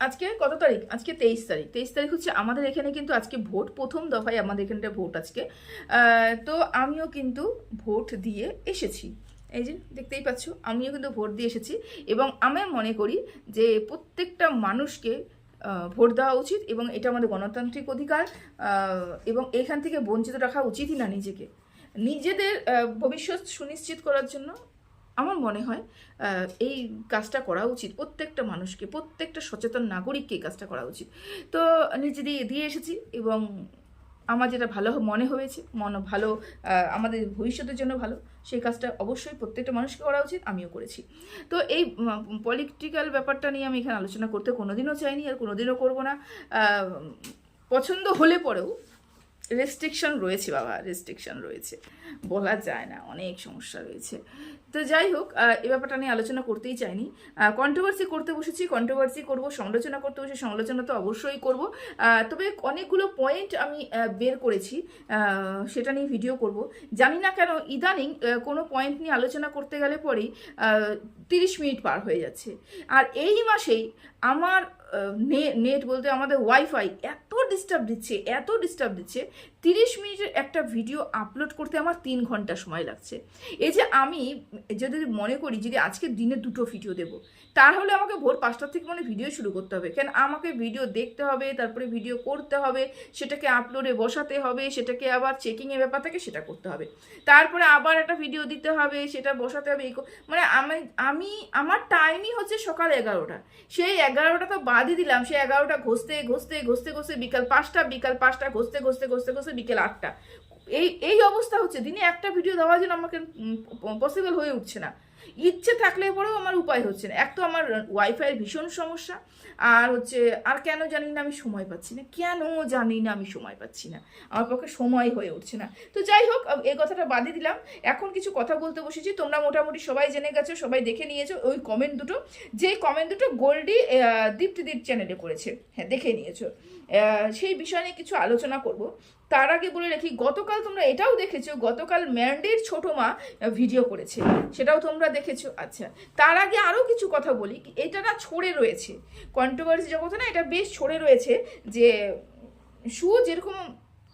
আজকে কত তারিখ? আজকে 23 তারিখ। 23 তারিখ হচ্ছে আমাদের এখানে কিন্তু আজকে ভোট, প্রথম দফায় আমাদের এখানটা ভোট আজকে। তো আমিও কিন্তু ভোট দিয়ে এসেছি। এই যে দেখতেই পাচ্ছ, আমিও কিন্তু ভোট দিয়ে এসেছি এবং আমি মনে করি যে প্রত্যেকটা মানুষকে ভোট দেওয়া উচিত এবং এটা আমাদের গণতান্ত্রিক অধিকার, এবং এখান থেকে বঞ্চিত রাখা উচিতই না নিজেকে। নিজেদের ভবিষ্যৎ সুনিশ্চিত করার জন্য আমার মনে হয় এই কাজটা করা উচিত। প্রত্যেকটা মানুষকে, প্রত্যেকটা সচেতন নাগরিককে এই কাজটা করা উচিত। তো নিজে দিয়ে দিয়ে এসেছি এবং আমার যেটা ভালো মনে হয়েছে, ভালো, আমাদের ভবিষ্যতের জন্য ভালো, সেই কাজটা অবশ্যই প্রত্যেকটা মানুষকে করা উচিত, আমিও করেছি। তো এই পলিটিক্যাল ব্যাপারটা নিয়ে আমি এখানে আলোচনা করতে কোনোদিনও চাইনি আর কোনোদিনও করবো না। পছন্দ হলে পরেও রেস্ট্রিকশন রয়েছে বাবা, রেস্ট্রিকশন রয়েছে, বলা যায় না, অনেক সমস্যা রয়েছে। তো যাই হোক, এ ব্যাপারটা নিয়ে আলোচনা করতেই চাইনি। কন্ট্রোভার্সি করতে বসেছি, কন্ট্রোভার্সি করব, সমালোচনা করতে বসে সমালোচনা তো অবশ্যই করব। তবে অনেকগুলো পয়েন্ট আমি বের করেছি, সেটা নিয়ে ভিডিও করব। জানি না কেন ইদানিং কোনো পয়েন্ট নিয়ে আলোচনা করতে গেলে পরেই 30 মিনিট পার হয়ে যাচ্ছে। আর এই মাসেই আমার নেট বলতে আমাদের ওয়াইফাই এত ডিস্টার্ব দিচ্ছে, এত ডিস্টার্ব দিচ্ছে, 30 মিনিটের একটা ভিডিও আপলোড করতে আমার 3 ঘন্টা সময় লাগছে। এই যে আমি যদি মনে করি যদি আজকে দিনে 2টো ভিডিও দেবো, তাহলে আমাকে ভোর 5টার থেকে ভিডিও শুরু করতে হবে। কেন আমাকে ভিডিও দেখতে হবে, তারপরে ভিডিও করতে হবে, সেটাকে আপলোডে বসাতে হবে, সেটাকে আবার চেকিংয়ের ব্যাপার থাকে সেটা করতে হবে, তারপরে আবার একটা ভিডিও দিতে হবে, সেটা বসাতে হবে। মানে আমি আমার টাইমই হচ্ছে সকাল 11টা। সেই 11টা তো বাদই দিলাম, সেই 11টা ঘষতে ঘষতে ঘষতে ঘষতে বিকাল 5টা, বিকাল 5টা ঘষতে ঘষতে ঘষতে ঘষতে বিকেল 8টা। এই অবস্থা হচ্ছে, দিনে একটা ভিডিও দেওয়ার জন্য আমাকে পসিবল হয়ে উঠছে না। ইচ্ছে থাকলে পরেও আমার উপায় হচ্ছে না। এক তো আমার ওয়াইফাইয়ের ভীষণ সমস্যা, আর হচ্ছে আর কেন জানি না আমি সময় পাচ্ছি না, কেন জানি না আমি সময় পাচ্ছি না, আমার পক্ষে সময় হয়ে উঠছে না। তো যাই হোক, এই কথাটা বাদই দিলাম, এখন কিছু কথা বলতে বসেছি। তোমরা মোটামুটি সবাই জেনে গেছো, সবাই দেখে নিয়েছো ওই কমেন্ট দুটো, যে কমেন্ট দুটো গোল্ডি দীপ্তিদির চ্যানেলে করেছে, হ্যাঁ দেখে নিয়েছো। সেই বিষয় নিয়ে কিছু আলোচনা করব। তার আগে বলে রাখি, গতকাল তোমরা এটাও দেখেছো, গতকাল ম্যান্ডির ছোট মা ভিডিও করেছে, সেটাও তোমরা দেখেছো। আচ্ছা, তার আগে আরও কিছু কথা বলি। এটা না ছড়ে রয়েছে, কন্ট্রোভার্সি জগতে না এটা বেশ ছড়ে রয়েছে যে সু যেরকম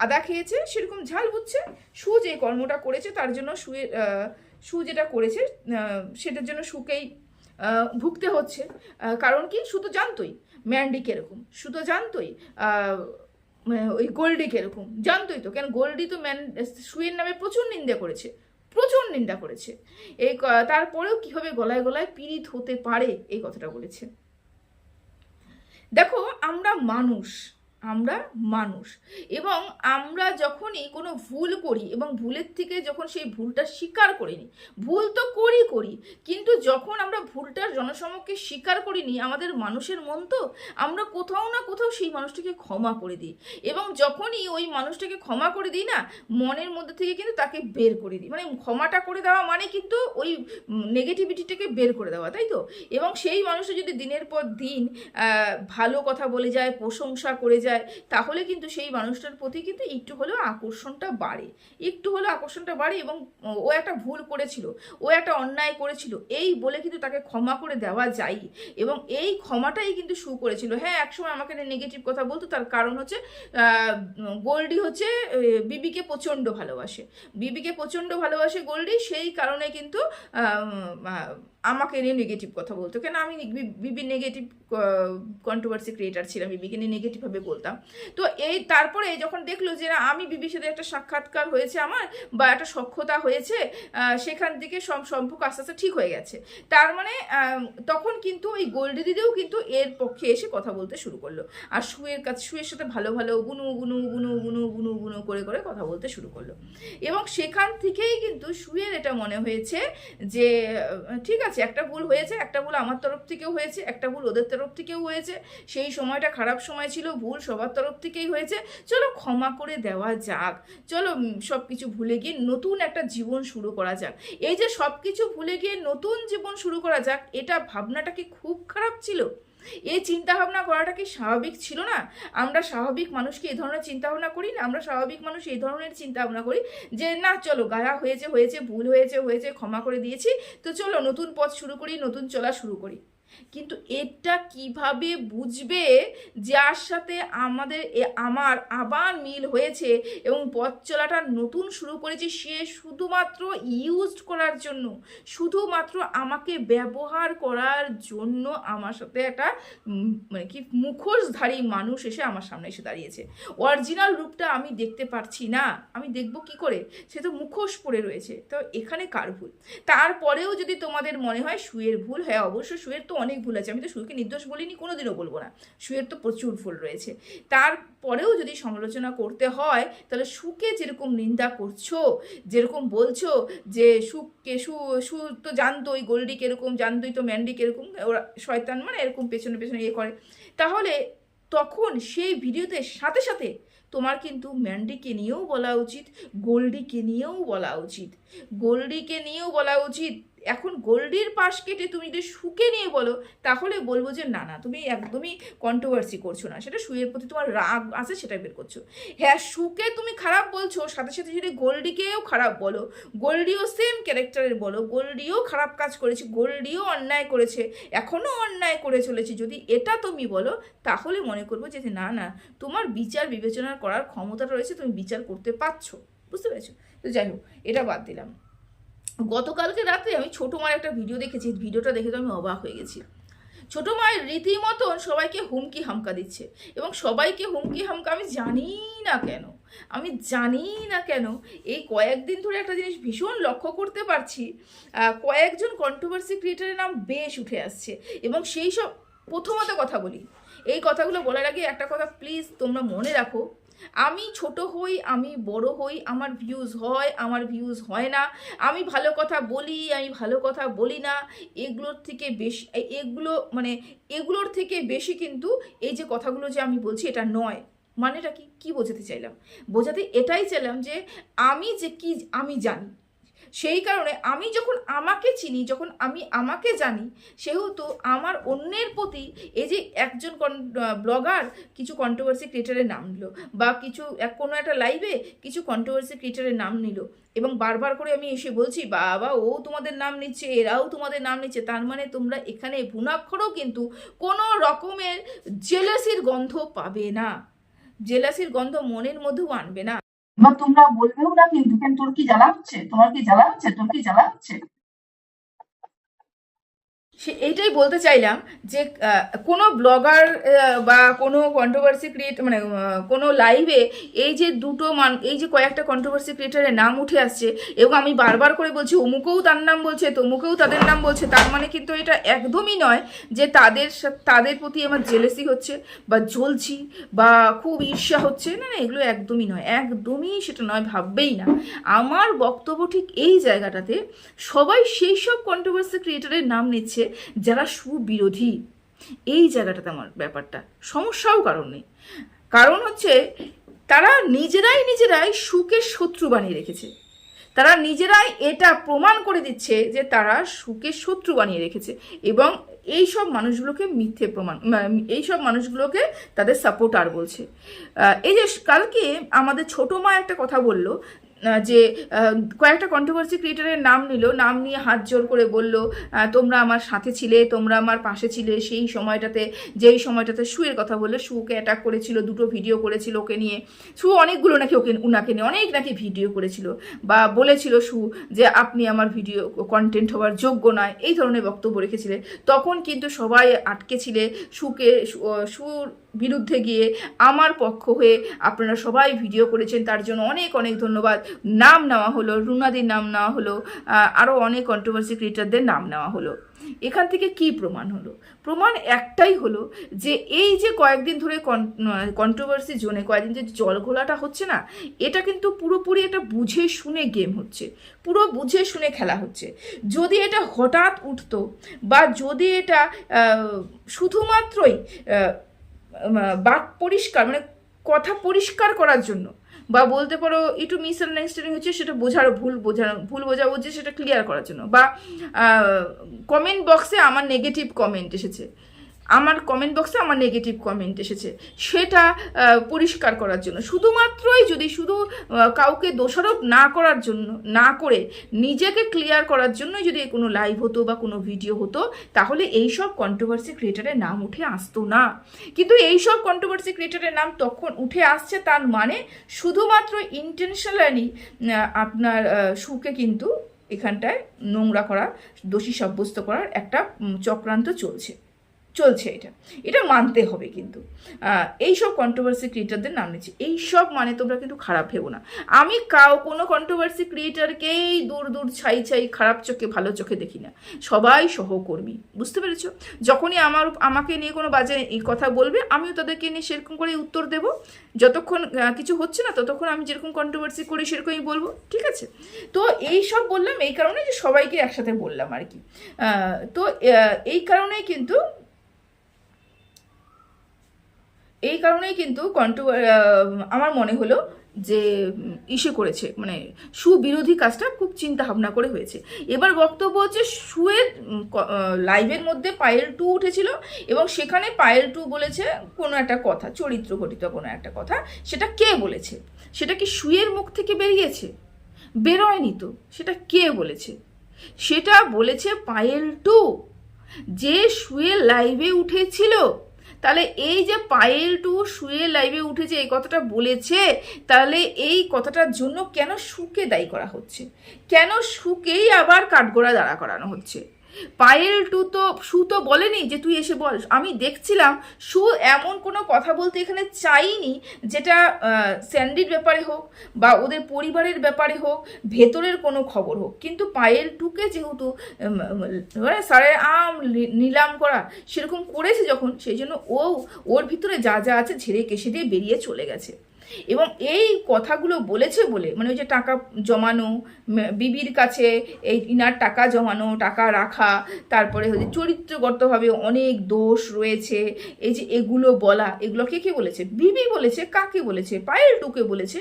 আদা খেয়েছে সেরকম ঝাল বুঝছে, সু যে কর্মটা করেছে তার জন্য সু যেটা করেছে সেটার জন্য সুকেই ভুগতে হচ্ছে। কারণ কি, সু তো জানতোই ম্যান্ডি কিরকম, সু তো জানতোই ওই গোল্ডি কিরকম, জানতোই তো। কেন গোল্ডি তো সুয়ের নামে প্রচুর নিন্দা করেছে, প্রচুর নিন্দা করেছে। তারপরেও কিভাবে গলায় গলায় পীড়িত হতে পারে এই কথাটা বলেছে। দেখো, আমরা মানুষ, আমরা মানুষ, এবং আমরা যখনই কোনো ভুল করি এবং ভুলের থেকে যখন সেই ভুলটা স্বীকার করে নিই, ভুল তো করি, কিন্তু যখন আমরা ভুলটার জনসমক্ষে স্বীকার করিনি, আমাদের মানুষের মন তো, আমরা কোথাও না কোথাও সেই মানুষটাকে ক্ষমা করে দিই, এবং যখনই ওই মানুষটাকে ক্ষমা করে দিই না, মনের মধ্যে থেকে কিন্তু তাকে বের করে দিই। মানে ক্ষমাটা করে দেওয়া মানে কিন্তু ওই নেগেটিভিটিটাকে বের করে দেওয়া, তাই তো? এবং সেই মানুষটা যদি দিনের পর দিন ভালো কথা বলে যায়, প্রশংসা করে যায়, তাহলে কিন্তু সেই মানুষটার প্রতি কিন্তু একটু হলেও আকর্ষণটা বাড়ে, একটু হলেও আকর্ষণটা বাড়ে। এবং ও একটা ভুল করেছিল, ও একটা অন্যায় করেছিল, এই বলে কিন্তু তাকে ক্ষমা করে দেওয়া যায়। এবং এই ক্ষমাটাই কিন্তু সু করেছিল। হ্যাঁ, একসময় আমাকে নেগেটিভ কথা বলতো, তার কারণ হচ্ছে গোল্ডি হচ্ছে বিবিকে প্রচণ্ড ভালোবাসে, বিবিকে প্রচণ্ড ভালোবাসে গোল্ডি, সেই কারণে কিন্তু আমাকে নিয়ে নেগেটিভ কথা বলতো। কেন আমি বিবি নেগেটিভ কন্ট্রোভার্সি ক্রিয়েটার ছিলাম, বিবিকে নিয়ে নেগেটিভভাবে বলতাম। তো এই তারপরে যখন দেখলো যে না, আমি বিবির সাথে একটা সাক্ষাৎকার হয়েছে আমার, বা একটা সখ্যতা হয়েছে, সেখান থেকে সম্পর্ক আস্তে আস্তে ঠিক হয়ে গেছে, তার মানে তখন কিন্তু ওই গোল্ডি দিদিও কিন্তু এর পক্ষে এসে কথা বলতে শুরু করলো, আর সুয়ের সাথে ভালো ভালো গুনু গুনু গুনু গুনু গুনু গুনু করে করে কথা বলতে শুরু করলো। এবং সেখান থেকেই কিন্তু সুয়ের এটা মনে হয়েছে যে ঠিক আছে, একটা ভুল হয়েছে, একটা ভুল আমার তরফ থেকেও হয়েছে, একটা ভুল ওদের তরফ থেকেও হয়েছে, সেই সময়টা খারাপ সময় ছিল, ভুল সবার তরফ থেকেই হয়েছে, চলো ক্ষমা করে দেওয়া যাক, চলো সব কিছু ভুলে গিয়ে নতুন একটা জীবন শুরু করা যাক। এই যে সব কিছু ভুলে গিয়ে নতুন জীবন শুরু করা যাক, এটা ভাবনাটা কি খুব খারাপ ছিল? এই চিন্তাভাবনা করাটা কি স্বাভাবিক ছিল না? আমরা স্বাভাবিক মানুষ কি এই ধরনের চিন্তাভাবনা করি না? আমরা স্বাভাবিক মানুষ এই ধরনের চিন্তাভাবনা করি যে না, চলো গায়া হয়েছে, ভুল হয়েছে, ক্ষমা করে দিয়েছি, তো চলো নতুন পথ শুরু করি, নতুন চলা শুরু করি। কিন্তু এটা কিভাবে বুঝবে যার সাথে আমার আবার মিল হয়েছে এবং পথ চলাটা নতুন শুরু করেছি, সে শুধুমাত্র ইউজড করার জন্য, শুধুমাত্র আমাকে ব্যবহার করার জন্য আমার সাথে একটা মানে কি মুখোশধারী মানুষ এসে আমার সামনে এসে দাঁড়িয়েছে। অরিজিনাল রূপটা আমি দেখতে পারছি না, আমি দেখবো কি করে? সে তো মুখোশ পরে রয়েছে। তো এখানে কার ভুল? তারপরেও যদি তোমাদের মনে হয় সুয়ের ভুল, হ্যাঁ অবশ্যই সুয়ের তো অনেক ভুল আছে, আমি তো সুকে নির্দোষ বলিনি, কোনোদিনও বলবো না, সুয়ের তো প্রচুর ভুল রয়েছে। তারপরেও যদি সমালোচনা করতে হয় তাহলে সুকে যেরকম নিন্দা করছো, যেরকম বলছো যে সু তো জানতোই গোল্ডি কিরকম, জানতোই তো ম্যান্ডি কিরকম, ওরা শয়তান মানে এরকম পেছনে পেছনে ইয়ে করে, তাহলে তখন সেই ভিডিওতে সাথে সাথে তোমার কিন্তু ম্যান্ডিকে নিয়েও বলা উচিত, গোল্ডিকে নিয়েও বলা উচিত, গোল্ডিকে নিয়েও বলা উচিত। এখন গোল্ডির পাশ কেটে তুমি যদি সুকে নিয়ে বলো তাহলে বলবো যে না না, তুমি একদমই কন্ট্রোভার্সি করছো না, সেটা সুয়ের প্রতি তোমার রাগ আছে সেটা বের করছো। হ্যাঁ সুকে তুমি খারাপ বলছো, সাথে সাথে যদি গোল্ডিকেও খারাপ বলো, গোল্ডিও সেম ক্যারেক্টারের বলো, গোল্ডিও খারাপ কাজ করেছে, গোল্ডিও অন্যায় করেছে, এখনও অন্যায় করে চলেছে, যদি এটা তুমি বলো তাহলে মনে করবো যে না না, তোমার বিচার বিবেচনা করার ক্ষমতা রয়েছে, তুমি বিচার করতে পারছো, বুঝতে পেরেছো? তো যাই হোক, এটা বাদ দিলাম। গতকালকে রাতে আমি ছোটো মার একটা ভিডিও দেখেছি, ভিডিওটা দেখে তো আমি অবাক হয়ে গেছি। ছোটো মায়ের রীতিমতন সবাইকে হুমকি হামকা দিচ্ছে, এবং সবাইকে হুমকি হামকা আমি জানি না কেন এই কয়েকদিন ধরে একটা জিনিস ভীষণ লক্ষ্য করতে পারছি, কয়েকজন কন্ট্রোভার্সি ক্রিয়েটারের নাম বেশ উঠে আসছে, এবং সেই সব প্রথমত কথা বলি, এই কথাগুলো বলার আগে একটা কথা প্লিজ তোমরা মনে রাখো, আমি ছোট হই, আমি বড় হই, আমার ভিউজ হয়, আমার ভিউজ হয় না, আমি ভালো কথা বলি, আমি ভালো কথা বলি না, এগুলোর থেকে বেশি এগুলোর থেকে বেশি কিন্তু এই যে কথাগুলো যে আমি বলছি এটা নয়। মানেটা কি বোঝাতে চাইলাম? বোঝাতে এটাই চাইলাম যে আমি জানি, সেই কারণে আমি যখন আমাকে চিনি, যখন আমি আমাকে জানি, সেহেতু আমার অন্যের প্রতি এই যে একজন ব্লগার কিছু কন্ট্রোভার্সি ক্রিয়েটারের নাম নিল, বা কোনো একটা লাইভে কিছু কন্ট্রোভার্সি ক্রিয়েটারের নাম নিল, এবং বারবার করে আমি এসে বলছি বাবা ও তোমাদের নাম নিচ্ছে, এরাও তোমাদের নাম নিচ্ছে, তার মানে তোমরা এখানে ভুনাক্ষরেও কিন্তু কোনো রকমের জেলাসির গন্ধ পাবে না, জেলাসির গন্ধ মনের মধ্যেও আনবে না, বা তোমরা বলবেও না কিন্তু তোর কি জ্বালা হচ্ছে, তোমার কি জ্বালা হচ্ছে, তোর কি জ্বালা হচ্ছে। এইটাই বলতে চাইলাম যে কোনো ব্লগার বা কোনো কন্ট্রোভার্সি কোনো লাইভে এই যে এই যে কয়েকটা কন্ট্রোভার্সি ক্রিয়েটারের নাম উঠে আসছে, এবং আমি বারবার করে বলছি অমুকেও তার নাম বলছে, তমুকেও তাদের নাম বলছে, তার মানে কিন্তু এটা একদমই নয় যে তাদের প্রতি আমার জেলেসি হচ্ছে বা জ্বলছি বা খুব ঈর্ষা হচ্ছে, না না, এগুলো একদমই নয়, একদমই সেটা নয়, ভাববেই না। আমার বক্তব্য ঠিক এই জায়গাটাতে, সবাই সেই সব কন্ট্রোভার্সি ক্রিয়েটারের নাম নিচ্ছে যারা সুবিরোধী, এই জায়গাটাতে আমার ব্যাপারটা সমস্যাও কারণ নেই, কারণ হচ্ছে তারা নিজেরাই সুকে শত্রু বানিয়ে রেখেছে, তারা নিজেরাই এটা প্রমাণ করে দিচ্ছে যে তারা সুকে শত্রু বানিয়ে রেখেছে, এবং এই সব মানুষগুলোকে মিথ্যে প্রমাণ, এই সব মানুষগুলোকে তাদের সাপোর্টার বলছে। এই যে কালকে আমাদের ছোটো মা একটা কথা বলল, যে কয়েকটা কন্ট্রোভার্সি ক্রিয়েটারের নাম নিল, নাম নিয়ে হাত জোর করে বলল তোমরা আমার সাথে ছিলে, তোমরা আমার পাশে ছিলে সেই সময়টাতে, যেই সময়টাতে সুয়ের কথা বললে, সুকে অ্যাটাক করেছিল, দুটো ভিডিও করেছিল ওকে নিয়ে, সু অনেকগুলো নাকি উনাকে নিয়ে অনেক নাকি ভিডিও করেছিল, বা বলেছিল সু যে আপনি আমার ভিডিও কন্টেন্ট হওয়ার যোগ্য নয়, এই ধরনের বক্তব্য রেখেছিলে। তখন কিন্তু সবাই আটকে ছিলে সুর বিরুদ্ধে গিয়ে আমার পক্ষ হয়ে আপনারা সবাই ভিডিও করেছেন, তার জন্য অনেক অনেক ধন্যবাদ। নাম নেওয়া হলো, রুনাদির নাম নেওয়া হলো, আরও অনেক কন্ট্রোভার্সি ক্রিয়েটারদের নাম নেওয়া হলো। এখান থেকে কি প্রমাণ হলো? প্রমাণ একটাই হলো যে এই যে কয়েকদিন ধরে কন্ট্রোভার্সি জোনে কয়েকদিন যে জলঘোলাটা হচ্ছে না, এটা কিন্তু পুরোপুরি এটা বুঝে শুনে গেম হচ্ছে, পুরো বুঝে শুনে খেলা হচ্ছে। যদি এটা হঠাৎ উঠতো, বা যদি এটা শুধুমাত্রই বাক পরিষ্কার কথা পরিষ্কার করার জন্য, বা বলতে পারো একটু মিসআন্ডারস্ট্যান্ডিং হচ্ছে সেটা ভুল বোঝাবুঝি সেটা ক্লিয়ার করার জন্য, বা কমেন্ট বক্সে আমার নেগেটিভ কমেন্ট এসেছে, আমার কমেন্ট বক্সে আমার নেগেটিভ কমেন্ট এসেছে, সেটা পরিষ্কার করার জন্য, শুধুমাত্রই যদি শুধু কাউকে দোষারোপ না করার জন্য, না করে নিজেকে ক্লিয়ার করার জন্যই যদি কোনো লাইভ হতো বা কোনো ভিডিও হতো, তাহলে এই সব কন্ট্রোভার্সি ক্রিয়েটারের নাম উঠে আসতো না। কিন্তু এই সব কন্ট্রোভার্সি ক্রিয়েটারের নাম তখন উঠে আসছে, তার মানে শুধুমাত্র ইন্টেনশনালি আপনার সুকে কিন্তু এখানটায় নোংরা করা, দোষী সাব্যস্ত করার একটা চক্রান্ত চলছে। এটা মানতে হবে। কিন্তু এইসব কন্ট্রোভার্সি ক্রিয়েটারদের নাম নিচ্ছি, এইসব মানে তোমরা কিন্তু খারাপ ভেবো না। আমি কোনো কন্ট্রোভার্সি ক্রিয়েটারকেই দূর ছাই খারাপ চোখে ভালো চোখে দেখি না, সবাই সহকর্মী, বুঝতে পেরেছো? যখনই আমাকে নিয়ে কোনো বাজে এই কথা বলবে, আমিও তাদেরকে নিয়ে সেরকম করে উত্তর দেব। যতক্ষণ কিছু হচ্ছে না ততক্ষণ আমি যেরকম কন্ট্রোভার্সি করি সেরকমই বলবো, ঠিক আছে? তো এই সব বললাম এই কারণে যে সবাইকে একসাথে বললাম আর কি। তো এই কারণেই কিন্তু আমার মনে হলো যে ইসে করেছে, মানে সুবিরোধী কাজটা খুব চিন্তা ভাবনা করে হয়েছে। এবার বক্তব্য হচ্ছে সুয়ের লাইভের মধ্যে পায়েল 2 উঠেছিল এবং সেখানে পায়েল 2 বলেছে কোনো একটা কথা, চরিত্র ঘটিত কোনো একটা কথা। সেটা কে বলেছে? সেটা কি সুয়ের মুখ থেকে বেরিয়েছে? বেরোয়নি তো। সেটা কে বলেছে? সেটা বলেছে পায়েল 2, যে সুয়ের লাইভে উঠেছিল। তাহলে এই যে পায়েল 2 শুয়ে লাইভে উঠেছে এই কথাটা বলেছে, তাহলে এই কথাটার জন্য কেন সুকে দায়ী করা হচ্ছে? কেন সুকেই আবার কাঠগোড়া দাঁড়া করানো হচ্ছে? পায়েল 2 তো সু তো বলেনি যে তুই এসে বল। আমি দেখছিলাম সু এমন কোনো কথা বলতে এখানে চাইনি যেটা স্যান্ডির ব্যাপারে হোক বা ওদের পরিবারের ব্যাপারে হোক, ভেতরের কোনো খবর হোক। কিন্তু পায়েল 2কে যেহেতু সারে আম নিলাম করা সেরকম করেছে যখন, সেই জন্য ওর ভিতরে যা যা আছে ঝেড়ে কেসে দিয়ে বেরিয়ে চলে গেছে। এবং এই কথাগুলো বলেছে বলে, মানে ওই যে টাকা জমানো, বিবির কাছে এই ইনার টাকা জমানো, টাকা রাখা, তারপরে হচ্ছে চরিত্রগতভাবে অনেক দোষ রয়েছে, এই যে এগুলো বলা, এগুলোকে কে বলেছে? বিবি বলেছে। কাকে বলেছে? পায়েল 2কে বলেছে।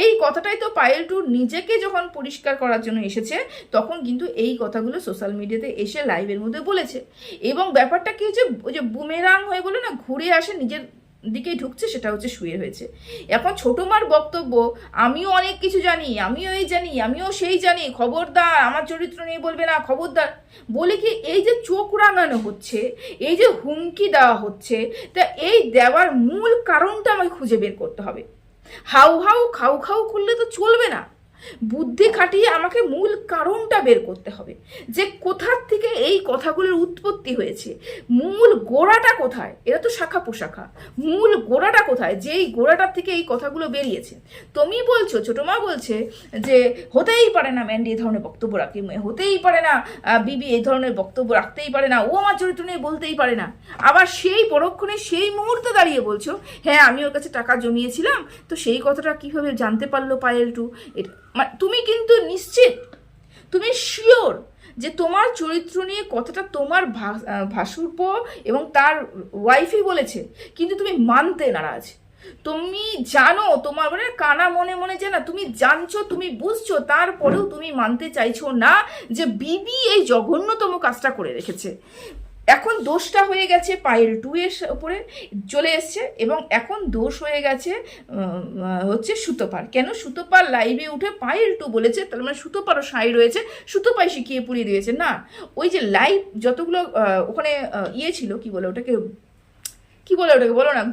এই কথাটাই তো পায়েল 2 নিজেকে যখন পরিষ্কার করার জন্য এসেছে, তখন কিন্তু এই কথাগুলো সোশ্যাল মিডিয়াতে এসে লাইভের মধ্যে বলেছে। এবং ব্যাপারটা কি হচ্ছে, ওই যে বুমেরাং হয়ে বলে না, ঘুরে আসে নিজের দিকেই ঢুকছে, সেটা হচ্ছে শুয়ে হয়েছে। এখন ছোট মার বক্তব্য, আমিও অনেক কিছু জানি, আমিও এই জানি, আমিও সেই জানি, খবরদার আমার চরিত্র নিয়ে বলবে না, খবরদার বলে কি এই যে চোখ রাঙানো হচ্ছে, এই যে হুমকি দেওয়া হচ্ছে, তা এই দেওয়ার মূল কারণটা আমাকে খুঁজে বের করতে হবে। হাউ হাউ খাউ খাউ করলে তো চলবে না, বুদ্ধি খাটিয়ে আমাকে মূল কারণটা বের করতে হবে, যে কোথার থেকে এই কথাগুলোর উৎপত্তি হয়েছে, মূল গোড়াটা কোথায়। এরা তো শাখা পোশাখা, মূল গোড়াটা কোথায়, যেই গোড়াটার থেকে এই কথাগুলো বেরিয়েছে। তুমি বলছো, ছোট মা বলছে যে হতেই পারে না ম্যান্ডি এই ধরনের বক্তব্য রাখে, হতেই পারে না বিবি এই ধরনের বক্তব্য রাখতেই পারে না, ও আমার চরিত্র নিয়ে বলতেই পারে না। আবার সেই পরক্ষণে সেই মুহূর্তে দাঁড়িয়ে বলছো হ্যাঁ আমি ওর কাছে টাকা জমিয়েছিলাম, তো সেই কথাটা কিভাবে জানতে পারলো পায়েল 2? এটা তুমি কিন্তু নিশ্চিত, তুমি শিওর যে তোমার চরিত্র নিয়ে কথাটা তোমার ভাসুরপো এবং তার ওয়াইফই বলেছে, কিন্তু তুমি মানতে নারাজ। তুমি জানো, তোমার মানে কানা মনে মনে জানা, তুমি জানছো, তুমি বুঝছো, তারপরেও তুমি মানতে চাইছো না যে বিবি এই জঘন্যতম কাজটা করে রেখেছে। এখন দোষটা হয়ে গেছে পায়েল 2 এর উপরে চলে এসছে, এবং এখন দোষ হয়ে গেছে হচ্ছে সুতোপার। কেন? সুতোপার লাইভে উঠে পায়েল 2 বলেছে, তার মানে সুতোপারও সাই রয়েছে, সুতোপাই শিখিয়ে পুড়িয়ে দিয়েছে। না, ওই যে লাইভ যতগুলো ওখানে ইয়ে ছিল, কি বলে ওটাকে, বলো না,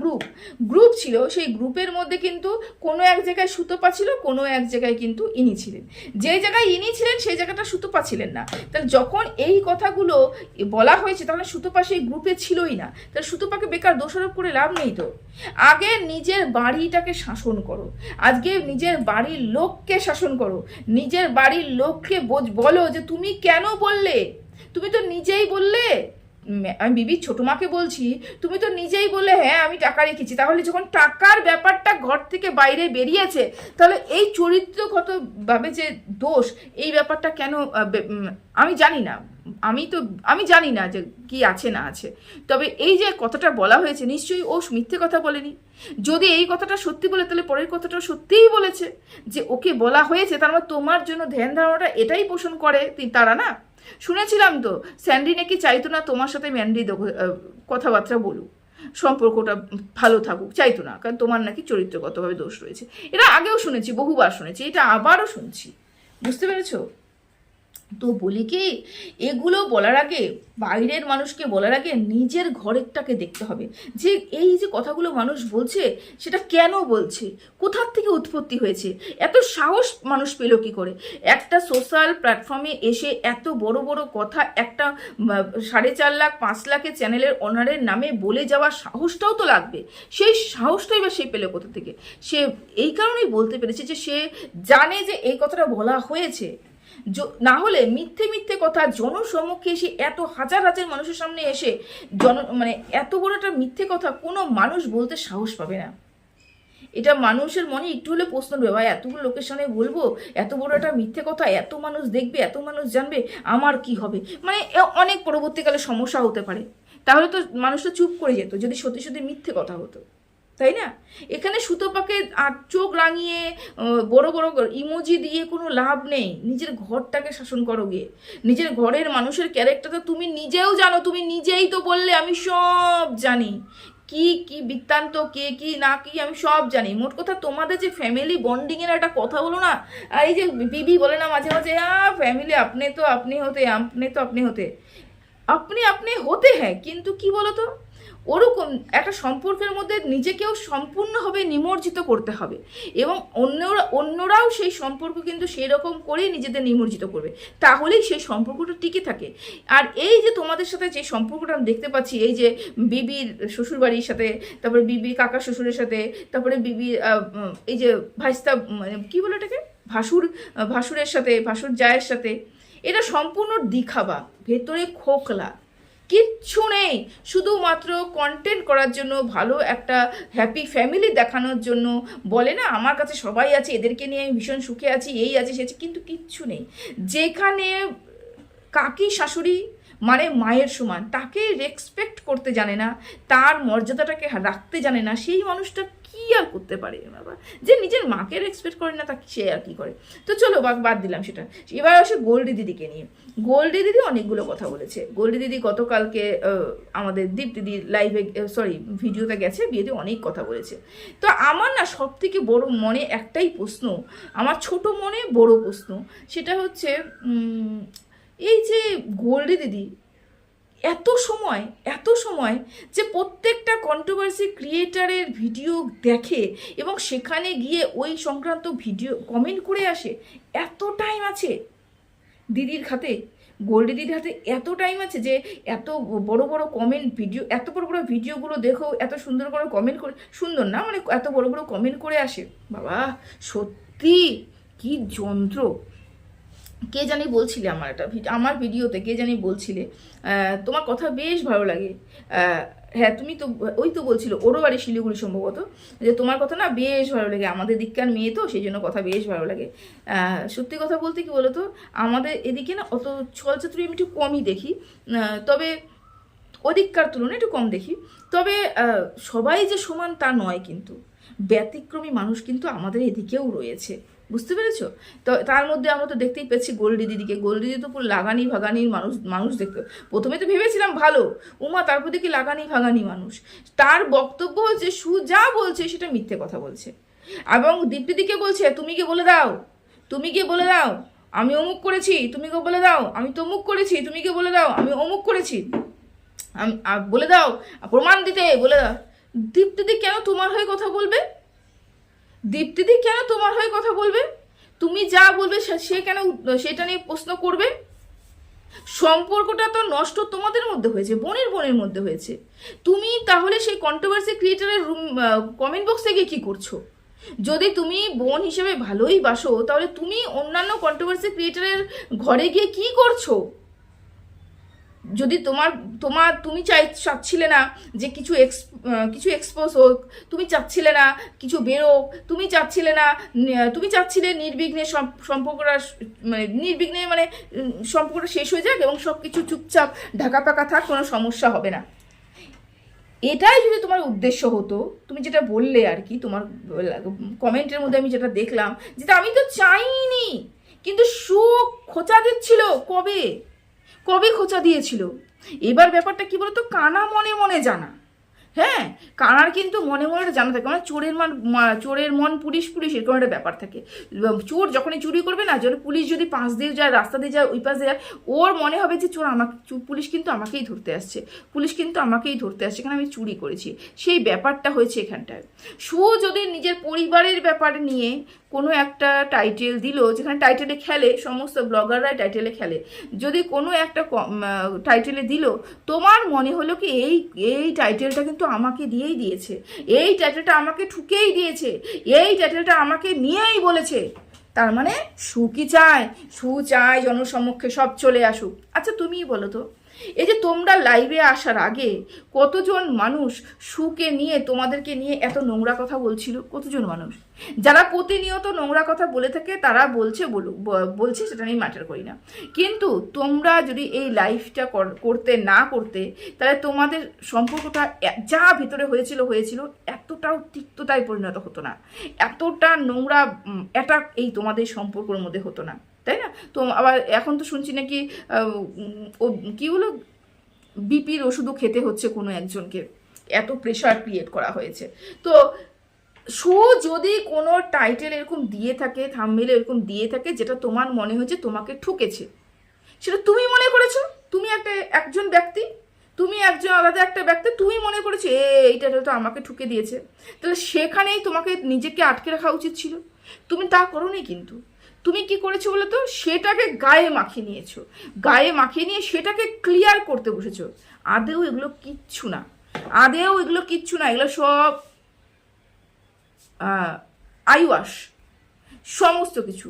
গ্রুপ ছিল, সেই গ্রুপের মধ্যে কিন্তু কোনো এক জায়গায় সুতোপা ছিল, কোনো এক জায়গায় কিন্তু ইনি ছিলেন। যে জায়গায় ইনি ছিলেন সেই জায়গাটা সুতোপা ছিলেন না। তাহলে যখন এই কথাগুলো বলা হয়েছে, তাহলে সুতোপা সেই গ্রুপে ছিলই না। তাহলে সুতোপাকে বেকার দোষারোপ করে লাভ নেই তো। আগে নিজের বাড়িটাকে শাসন করো, আজকে নিজের বাড়ির লোককে শাসন করো, নিজের বাড়ির লোককে বলো যে তুমি কেন বললে, তুমি তো নিজেই বললে। আমি বিবির ছোট মাকে বলছি, তুমি তো নিজেই বললে হ্যাঁ আমি টাকা রেখেছি। তাহলে যখন টাকার ব্যাপারটা ঘর থেকে বাইরে বেরিয়েছে, তাহলে এই চরিত্রগতভাবে যে দোষ, এই ব্যাপারটা কেন? আমি জানি না, আমি জানি না যে কি আছে না আছে। তবে এই যে কথাটা বলা হয়েছে, নিশ্চয়ই ও মিথ্যে কথা বলেনি। যদি এই কথাটা সত্যি বলে, তাহলে পরের কথাটা সত্যিই বলেছে, যে ওকে বলা হয়েছে। তার মানে তোমার জন্য ধ্যান ধারণাটা এটাই পোষণ করে তারা, না শুনেছিলাম তো স্যান্ডি নাকি চাইতো না তোমার সাথে ম্যান্ডি কথাবার্তা বলুক, সম্পর্কটা ভালো থাকুক, চাইতো না, কারণ তোমার নাকি চরিত্রগতভাবে দোষ রয়েছে। এটা আগেও শুনেছি, বহুবার শুনেছি, এটা আবারও শুনছি। বুঝতে পেরেছো? তো বলি কি, এগুলো বলার আগে, বাইরের মানুষকে বলার আগে নিজের ঘরেরটাকে দেখতে হবে, যে এই যে কথাগুলো মানুষ বলছে সেটা কেন বলছে, কোথার থেকে উৎপত্তি হয়েছে, এত সাহস মানুষ পেল কি করে? একটা সোশ্যাল প্ল্যাটফর্মে এসে এত বড় বড় কথা একটা 4.5 লাখ 5 লাখের চ্যানেলের ওনারের নামে বলে যাওয়ার সাহসটাও তো লাগবে। সেই সাহসটাই বা সে পেলে কোথা থেকে? সে এই কারণেই বলতে পেরেছে যে সে জানে যে এই কথাটা বলা হয়েছে, না হলে মিথ্যে মিথ্যে কথা জনসম্মুখে এসে এত হাজার হাজার মানুষের সামনে এসে মানে এত বড় একটা মিথ্যে কথা কোনো মানুষ বলতে সাহস পাবে না। এটা মানুষের মনে একটু হলে প্রশ্ন হবে, ভাই এতগুলো লোকের সামনে বলবো এত বড় একটা মিথ্যে কথা, এত মানুষ দেখবে, এত মানুষ জানবে, আমার কি হবে? মানে অনেক পরবর্তীকালে সমস্যা হতে পারে। তাহলে তো মানুষটা চুপ করে যেত যদি সত্যি সত্যি মিথ্যে কথা হতো, তাই না? এখানে সুতোপাকে আর চোখ রাঙিয়ে বড় বড় ইমোজি দিয়ে কোনো লাভ নেই। নিজের ঘরটাকে শাসন করো গিয়ে, নিজের ঘরের মানুষের ক্যারেক্টারটা তুমি নিজেও জানো, তুমি নিজেই তো বললে আমি সব জানি, কি কি বৃত্তান্ত, কে কি না কি আমি সব জানি। মোট কথা তোমাদের যে ফ্যামিলি বন্ডিং এর একটা কথা বলো না, আর এই যে বিবি বলে না মাঝে মাঝে ফ্যামিলি আপনি তো আপনি হতে, আপনি তো আপনি হতে, আপনি আপনি হতে, হ্যাঁ, কিন্তু কি বলতো, ওরকম একটা সম্পর্কের মধ্যে নিজেকেও সম্পূর্ণভাবে নিমজ্জিত করতে হবে, এবং অন্যরাও সেই সম্পর্ক কিন্তু সেই রকম করেই নিজেদের নিমজ্জিত করবে, তাহলেই সেই সম্পর্কটা টিকে থাকে। আর এই যে তোমাদের সাথে যে সম্পর্কটা আমি দেখতে পাচ্ছি, এই যে বিবির শ্বশুরবাড়ির সাথে, তারপরে বিবি কাকা শ্বশুরের সাথে, তারপরে বিবি এই যে ভাইস্তা, মানে কী বলে এটাকে, ভাসুরের সাথে, ভাসুর জায়ের সাথে, এটা সম্পূর্ণ দিখাবা, ভেতরে খোকলা, কিচ্ছু নেই, শুধুমাত্র কন্টেন্ট করার জন্য, ভালো একটা হ্যাপি ফ্যামিলি দেখানোর জন্য। বলে না আমার কাছে সবাই আছে, এদেরকে নিয়ে আমি ভীষণ সুখে আছি, এই আছে সে আছে, কিন্তু কিচ্ছু নেই। যেখানে কাকি শাশুড়ি মানে মায়ের সমান, তাকে রেসপেক্ট করতে জানে না, তার মর্যাদাটাকে রাখতে জানে না, সেই মানুষটা কি আর করতে পারে বাবা? যে নিজের মাকে রেসপেক্ট করে না, তা সে আর কি করে? তো চলো বাদ দিলাম সেটা। এবার আসে গোল্ডি দিদিকে নিয়ে। গোল্ডি দিদি অনেকগুলো কথা বলেছে। গোল্ডি দিদি গতকালকে আমাদের দীপ দিদি লাইভে, সরি ভিডিওতে গেছে, বিয়েতে অনেক কথা বলেছে। তো আমার না সব থেকে বড় মনে একটাই প্রশ্ন, আমার ছোট মনে বড় প্রশ্ন, সেটা হচ্ছে এই যে গোল্ডি দিদি এত সময় যে প্রত্যেকটা কন্ট্রোভার্সি ক্রিয়েটারের ভিডিও দেখে এবং সেখানে গিয়ে ওই সংক্রান্ত ভিডিও কমেন্ট করে আসে, এত টাইম আছে দিদির হাতে, গোল্ডি দিদির হাতে এত টাইম আছে যে এত বড় বড় কমেন্ট ভিডিও, এত বড় বড় ভিডিওগুলো দেখো, এত সুন্দর করে কমেন্ট করে, সুন্দর না মানে এত বড় বড় কমেন্ট করে আসে। বাবা সত্যি কি যন্ত্র। কে জানি বলছিলে আমার ভিডিওতে, কে জানি বলছিলে তোমার কথা বেশ ভালো লাগে, হ্যাঁ তুমি তো ওই তো বলছিল, ওরও বাড়ি শিলিগুড়ি সম্ভবত, যে তোমার কথা না বেশ ভালো লাগে, আমাদের দিককার মেয়ে তো সেই জন্য কথা বেশ ভালো লাগে। সত্যি কথা বলতে কি বলো তো, আমাদের এদিকে না অত চলচ্চিত্র আমি একটু কমই দেখি, তবে ওদিককার তুলনায় একটু কম দেখি, তবে সবাই যে সমান তা নয়, কিন্তু ব্যতিক্রমী মানুষ কিন্তু আমাদের এদিকেও রয়েছে, বুঝতে পেরেছো? তো তার মধ্যে আমরা তো দেখতেই পেয়েছি গোল্ডি দিদিকে, গোল্ডি দিদি তো পুরো লাগানি ভাগানির মানুষ দেখতে, প্রথমে তো ভেবেছিলাম ভালো উমা, তারপর দেখি লাগানি ভাগানি মানুষ। তার বক্তব্য হচ্ছে যা বলছে সেটা মিথ্যে কথা বলছে, এবং দীপ্তিদিকে বলছে তুমি গিয়ে বলে দাও, তুমি গিয়ে বলে দাও আমি অমুক করেছি, তুমি গিয়ে বলে দাও আমি তমুক করেছি, তুমি গিয়ে বলে দাও আমি অমুক করেছি, আমি বলে দাও প্রমাণ দিতে, বলে দাও। দীপ্তিদি কেন তোমার হয়ে কথা বলবে? দীপ্তিদি কেন তোমার হয়ে কথা বলবে? তুমি যা বলবে সে কেন সেটা নিয়ে প্রশ্ন করবে? সম্পর্কটা তো নষ্ট তোমাদের মধ্যে হয়েছে, বোনের মধ্যে হয়েছে। তুমি তাহলে সেই কন্ট্রোভার্সি ক্রিয়েটারের কমেন্ট বক্সে গিয়ে কী করছো? যদি তুমি বোন হিসেবে ভালোই বাসো, তাহলে তুমি অন্যান্য কন্ট্রোভার্সি ক্রিয়েটারের ঘরে গিয়ে কি করছো? যদি তুমি চাচ্ছিলে না যে কিছু এক্সপোজ হোক, তুমি চাচ্ছিলে না কিছু বেরোক, তুমি চাচ্ছিলে নির্বিঘ্নে সম্পর্কটা মানে সম্পর্কটা শেষ হয়ে যাক এবং সব কিছু চুপচাপ ঢাকা পাকা থাক, কোনো সমস্যা হবে না, এটাই যদি তোমার উদ্দেশ্য হতো, তুমি যেটা বললে আর কি, তোমার কমেন্টের মধ্যে আমি যেটা দেখলাম, যেটা আমি তো চাইনি, কিন্তু সুখ খোঁচা দিচ্ছিল কবে, কবে খোঁচা দিয়েছিল। এবার ব্যাপারটা কি বলতো, কানা মনে মনে জানা। হ্যাঁ, কানার কিন্তু মনে মনে জানা থাকে, মানে চোরের মন পুলিশ পুলিশ এরকম একটা ব্যাপার থাকে। চোর যখনই চুরি করবে না, যখন পুলিশ যদি পাশ দিয়ে যায়, রাস্তা দিয়ে যায়, ওই পাশ দিয়ে যায়, ওর মনে হবে যে চোর আমাকে, পুলিশ কিন্তু আমাকেই ধরতে আসছে, পুলিশ কিন্তু আমাকেই ধরতে আসছে, এখানে আমি চুরি করেছি। সেই ব্যাপারটা হয়েছে এখানটায়। শু যদি নিজের পরিবারের ব্যাপার নিয়ে কোনো একটা টাইটেল দিল, যেখানে টাইটেলে খেলে, সমস্ত ব্লগাররাই টাইটেলে খেলে, যদি কোনো একটা টাইটেলে দিল, তোমার মনে হলো কি এই এই টাইটেলটা কিন্তু আমাকে দিয়েই দিয়েছে, এই টাইটেলটা আমাকে ঠুকেই দিয়েছে, এই টাইটেলটা আমাকে নিয়েই বলেছে, তার মানে শু কি চায়? শু চায় জনসমক্ষে সব চলে আসুক। আচ্ছা তুমিই বলো তো, এই যে তোমরা লাইভে আসার আগে কতজন মানুষ শুকে নিয়ে, তোমাদেরকে নিয়ে এত নোংরা কথা বলছিল? কতজন মানুষ? যারা প্রতিনিয়ত নোংরা কথা বলে থাকে তারা বলছে, সেটা আমি ম্যাটার করি না, কিন্তু তোমরা যদি এই লাইভটা করতে না করতে, তাহলে তোমাদের সম্পর্কটা যা ভিতরে হয়েছিল এতটাও তিক্ততায় পরিণত হতো না, এতটা নোংরা অ্যাটাক এই তোমাদের সম্পর্কের মধ্যে হতো না, তাই না? তো আবার এখন তো শুনছি নাকি ও কী হলো, বিপির ওষুধও খেতে হচ্ছে কোনো একজনকে, এত প্রেশার ক্রিয়েট করা হয়েছে। তো শো যদি কোনো টাইটেল এরকম দিয়ে থাকে, থাম্বনেল এরকম দিয়ে থাকে, যেটা তোমার মনে হয়েছে তোমাকে ঠকেছে, সেটা তুমি মনে করেছো, তুমি একজন ব্যক্তি, তুমি একজন আলাদা একটা ব্যক্তি, তুমি মনে করেছো এইটা তো আমাকে ঠুকে দিয়েছে, তাহলে সেখানেই তোমাকে নিজেকে আটকে রাখা উচিত ছিল। তুমি তা করোনি, কিন্তু তুমি কি করেছো বলে তো, সেটাকে গায়ে মাখিয়ে নিয়েছো, গায়ে মাখিয়ে নিয়ে সেটাকে ক্লিয়ার করতে বসেছো। আদেও এগুলো কিচ্ছু না, এগুলো সব আইওয়াশ, সমস্ত কিছু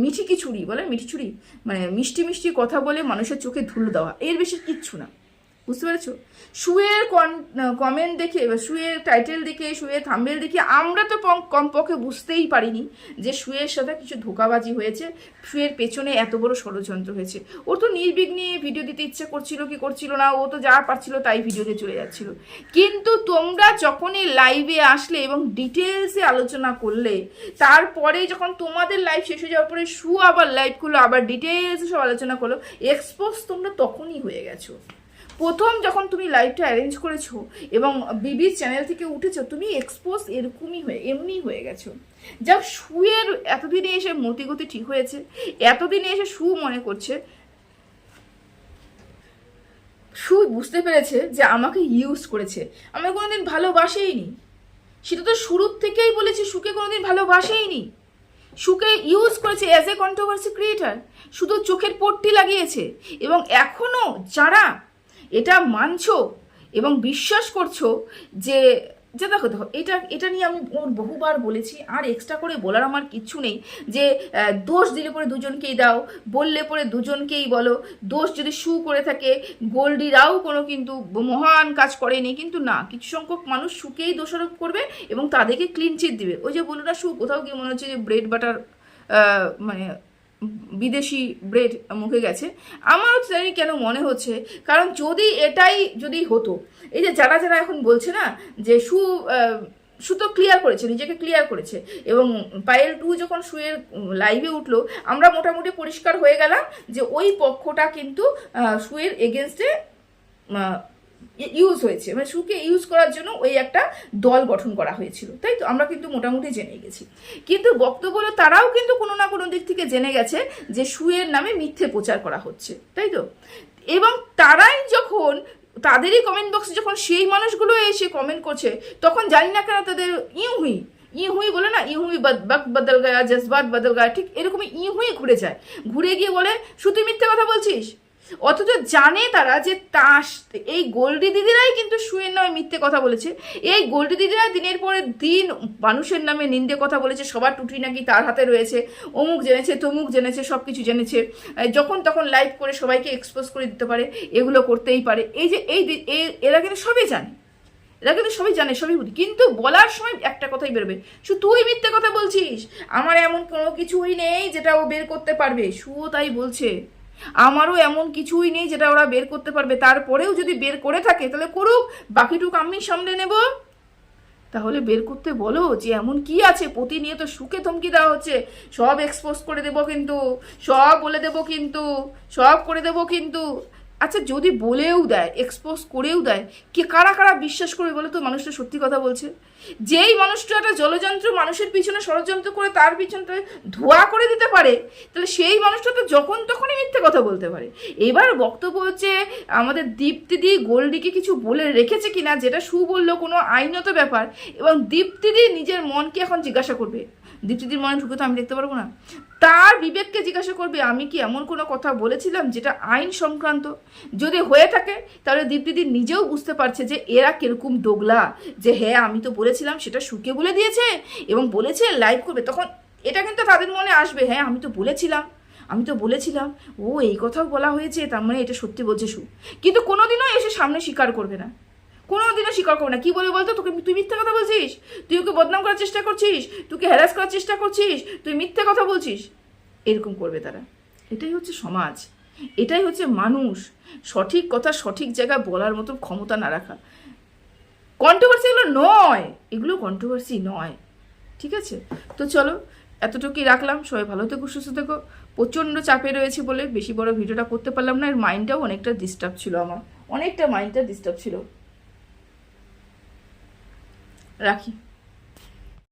মিঠি কি ছুরি বলে, মিঠি ছুরি, মানে মিষ্টি মিষ্টি কথা বলে মানুষের চোখে ধুলো দেওয়া, এর বেশি কিচ্ছু না। বুঝতে পেরেছো? শুয়ের কমেন্ট দেখে, শুয়ের টাইটেল দেখে, শুয়ের থাম্বনেল দেখে আমরা তো কমপক্ষে বুঝতেই পারিনি যে শুয়ের সাথে কিছু ধোকাবাজি হয়েছে, শুয়ের পেছনে এত বড় ষড়যন্ত্র হয়েছে। ওর তো নির্বিঘ্নে ভিডিও দিতে ইচ্ছে করছিল কি করছিল না, ও তো যা পারছিল তাই ভিডিওতে চলে যাচ্ছিল। কিন্তু তোমরা যখনই লাইভে আসলে এবং ডিটেলসে আলোচনা করলে, তারপরে যখন তোমাদের লাইভ শেষ হয়ে যাওয়ার পরে শু আবার লাইভ করলো, আবার ডিটেলসে সব আলোচনা করলো, এক্সপোজ তোমরা তখনই হয়ে গেছো। প্রথম যখন তুমি লাইভটা অ্যারেঞ্জ করেছো এবং বিবির চ্যানেল থেকে উঠেছো, তুমি এক্সপোজ এমনি হয়ে গেছো। যা শুয়ের এতদিনে এসে মতিগতি ঠিক হয়েছে, এতদিনে এসে শু মনে করছে, শু বুঝতে পেরেছে যে আমাকে ইউজ করেছে, আমাকে কোনোদিন ভালোবাসেইনি। সেটা তো শুরুর থেকেই বলেছি, শুকে কোনোদিন ভালোবাসেইনি, শুকে ইউজ করেছে অ্যাজ এ কন্ট্রোভার্সি ক্রিয়েটার, শুধু চোখের পট্টি লাগিয়েছে। এবং এখনও যারা এটা মানছো এবং বিশ্বাস করছো যে দেখো এটা নিয়ে আমি ওর বহুবার বলেছি, আর এক্সট্রা করে বলার আমার কিচ্ছু নেই, যে দোষ দিলে পরে দুজনকেই দাও, বললে পরে দুজনকেই বলো। দোষ যদি শু করে থাকে, গোল্ডিরাও কোনো কিন্তু মহান কাজ করেনি, কিন্তু না, কিছু সংখ্যক মানুষ শুকেই দোষারোপ করবে এবং তাদেরকে ক্লিন চিট দিবে। ওই যে বলো না, শু কোথাও গিয়ে মনে হচ্ছে যে ব্রেড বাটার মানে বিদেশি ব্রেড মুখে গেছে, আমারও জানি কেন মনে হচ্ছে। কারণ যদি হতো, এই যে যারা এখন বলছে না যে শু তো ক্লিয়ার করেছে, নিজেকে ক্লিয়ার করেছে, এবং পায়েল 2 যখন শুয়ের লাইভে উঠলো, আমরা মোটামুটি পরিষ্কার হয়ে গেলাম যে ওই পক্ষটা কিন্তু শুয়ের এগেনস্টে ইউজ হয়েছে, মানে শুকে ইউজ করার জন্য ওই একটা দল গঠন করা হয়েছিল, তাই তো আমরা কিন্তু মোটামুটি জেনে গেছি। কিন্তু বক্তব্য হলো তারাও কিন্তু কোনো না কোনো দিক থেকে জেনে গেছে যে শুয়ের নামে মিথ্যে প্রচার করা হচ্ছে, তাই তো। এবং তারাই যখন তাদেরই কমেন্ট বক্সে যখন সেই মানুষগুলো এসে কমেন্ট করছে, তখন জানি না কেন তাদের ইউহুই বলে না, ইউহুই বদল গায়া, জজবাত বদল গায়া, ঠিক এরকমই ইউহুই ঘুরে যায়, ঘুরে গিয়ে বলে শুধু মিথ্যে কথা বলছিস। অথচ জানে তারা যে এই গোল্ডি দিদিরাই কিন্তু শুয়ের নামে মিথ্যে কথা বলেছে, এই গোল্ডি দিদিরা দিনের পরে দিন মানুষের নামে নিন্দে কথা বলেছে, সবার টুটি নাকি তার হাতে রয়েছে, অমুক জেনেছে তমুক জেনেছে, সব কিছু জেনেছে, যখন তখন লাইভ করে সবাইকে এক্সপোজ করে দিতে পারে, এগুলো করতেই পারে। এই যে এরা কিন্তু সবই জানে, সবই বুঝি, কিন্তু বলার সময় একটা কথাই বেরোবে, শুধু তুই মিথ্যে কথা বলছিস, আমার এমন কোনো কিছুই নেই যেটা ও বের করতে পারবে। শুও তাই বলছে, আমারও এমন কিছুই নেই যেটা ওরা বের করতে পারবে, তারপরেও যদি বের করে থাকে তাহলে করুক, বাকিটুকু আমি সামলে নেব। তাহলে বের করতে বলো যে এমন কি আছে, প্রতিনিয়ত সুখে ধমকি দেওয়া হচ্ছে, সব এক্সপোজ করে দেবো কিন্তু, সব বলে দেবো কিন্তু, সব করে দেবো কিন্তু। আচ্ছা যদি বলেও দেয়, এক্সপোজ করেও দেয়, কে কারা কারা বিশ্বাস করবে বলে তো মানুষটা সত্যি কথা বলছে? যেই মানুষটা একটা জলযন্ত্র মানুষের পিছনে ষড়যন্ত্র করে তার পিছনটা ধোয়া করে দিতে পারে, তাহলে সেই মানুষটা তো যখন তখনই মিথ্যে কথা বলতে পারে। এবার বক্তব্য হচ্ছে আমাদের দীপ্তিদি গোল্ডিকে কিছু বলে রেখেছে কিনা, যেটা সু বললো কোনো আইনত ব্যাপার, এবং দীপ্তিদি নিজের মনকে এখন জিজ্ঞাসা করবে। দীপ্তিদির মনে ঢুকে তো আমি দেখতে পারবো না, তার বিবেককে জিজ্ঞাসা করবে আমি কি এমন কোনো কথা বলেছিলাম যেটা আইন সংক্রান্ত। যদি হয়ে থাকে তাহলে দীপ্তিদি নিজেও বুঝতে পারছে যে এরা কিরকম দোগলা, যে হ্যাঁ আমি তো বলেছিলাম, সেটা সুকে বলে দিয়েছে এবং বলেছে লাইভ করবে, তখন এটা কিন্তু তাদের মনে আসবে, হ্যাঁ আমি তো বলেছিলাম, আমি তো বলেছিলাম, ও এই কথাও বলা হয়েছে, তার মানে এটা সত্যি বলছে সু। কিন্তু কোনোদিনও এসে সামনে স্বীকার করবে না, কোনোদিনও স্বীকার করবে না। কি বলবে বলতো, তোকে তুই মিথ্যে কথা বলছিস, তুই ওকে বদনাম করার চেষ্টা করছিস, তোকে হ্যারাস করার চেষ্টা করছিস, তুই মিথ্যে কথা বলছিস, এরকম করবে তারা। এটাই হচ্ছে সমাজ, এটাই হচ্ছে মানুষ, সঠিক কথা সঠিক জায়গায় বলার মতো ক্ষমতা না রাখা। কন্ট্রোভার্সি এগুলো নয়, এগুলো কন্ট্রোভার্সি নয়, ঠিক আছে? তো চলো এতটুকুই রাখলাম, সবাই ভালো থেকো সুস্থ থেকো। প্রচণ্ড চাপে রয়েছে বলে বেশি বড় ভিডিওটা করতে পারলাম না, এর মাইন্ডটাও অনেকটা ডিস্টার্ব ছিল, আমার অনেকটা মাইন্ডটা ডিস্টার্ব ছিল। রাখি।